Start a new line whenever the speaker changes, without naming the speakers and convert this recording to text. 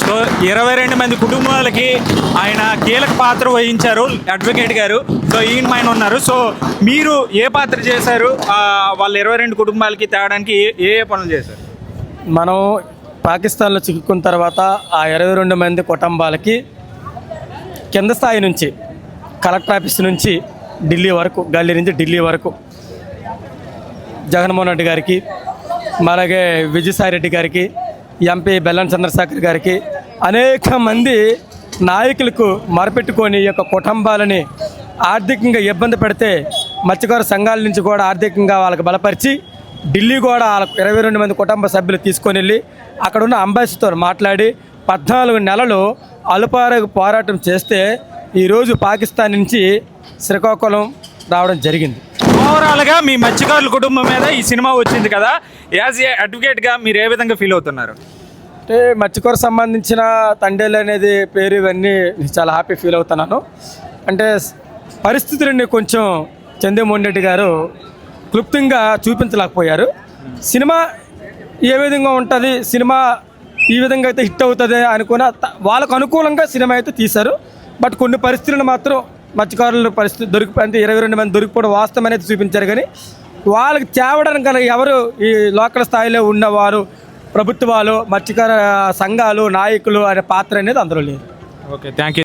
So 22 మంది కుటుంబాలకి ఆయన కీలక పాత్ర వహించారు అడ్వకేట్ గారు. సో ఈయన ఆయన ఉన్నారు. సో మీరు ఏ పాత్ర చేశారు? వాళ్ళ 22 కుటుంబాలకి తేవడానికి ఏ ఏ పనులు చేశారు?
మనం పాకిస్తాన్లో చిక్కుకున్న తర్వాత ఆ 22 మంది కుటుంబాలకి కింద స్థాయి నుంచి కలెక్టర్ ఆఫీస్ నుంచి ఢిల్లీ వరకు, గల్లీ నుంచి ఢిల్లీ వరకు జగన్మోహన్ రెడ్డి గారికి, అలాగే విజయసాయి రెడ్డి గారికి, ఎంపీ బెల్లం చంద్రశేఖర్ గారికి, అనేక మంది నాయకులకు మొరపెట్టుకొని ఈ యొక్క కుటుంబాలని ఆర్థికంగా ఇబ్బంది పెడితే మత్స్యకార సంఘాల నుంచి కూడా ఆర్థికంగా వాళ్ళకి బలపరిచి ఢిల్లీ కూడా వాళ్ళకు 22 మంది కుటుంబ సభ్యులు తీసుకొని వెళ్ళి అక్కడున్న అంబాసిడర్తో మాట్లాడి 14 నెలలు అలుపారకు పోరాటం చేస్తే ఈరోజు పాకిస్తాన్ నుంచి శ్రీకాకుళం రావడం జరిగింది.
ఓవరాల్గా మీ మత్స్యకారుల కుటుంబం మీద ఈ సినిమా వచ్చింది కదా, యాజ్ ఏ అడ్వకేట్గా మీరు ఏ విధంగా ఫీల్ అవుతున్నారు?
అంటే మత్స్యకారు సంబంధించిన తండేలు అనేది పేరు ఇవన్నీ చాలా హ్యాపీ ఫీల్ అవుతున్నాను. అంటే పరిస్థితులన్నీ కొంచెం చంద్రమోహన్ రెడ్డి గారు క్లుప్తంగా చూపించలేకపోయారు. సినిమా ఏ విధంగా ఉంటుంది, సినిమా ఈ విధంగా అయితే హిట్ అవుతుంది అనుకున్న వాళ్ళకు అనుకూలంగా సినిమా అయితే తీశారు. బట్ కొన్ని పరిస్థితులను మాత్రం మత్స్యకారుల పరిస్థితి అంటే 22 మంది దొరికిపోవడం వాస్తవం అనేది చూపించారు. కానీ వాళ్ళకి తేవడానికి కనుక ఎవరు ఈ లోకల్ స్థాయిలో ఉన్నవారు, ప్రభుత్వాలు, మత్స్యకార సంఘాలు, నాయకులు అనే పాత్ర అనేది అందులో లేదు.
Okay, thank you.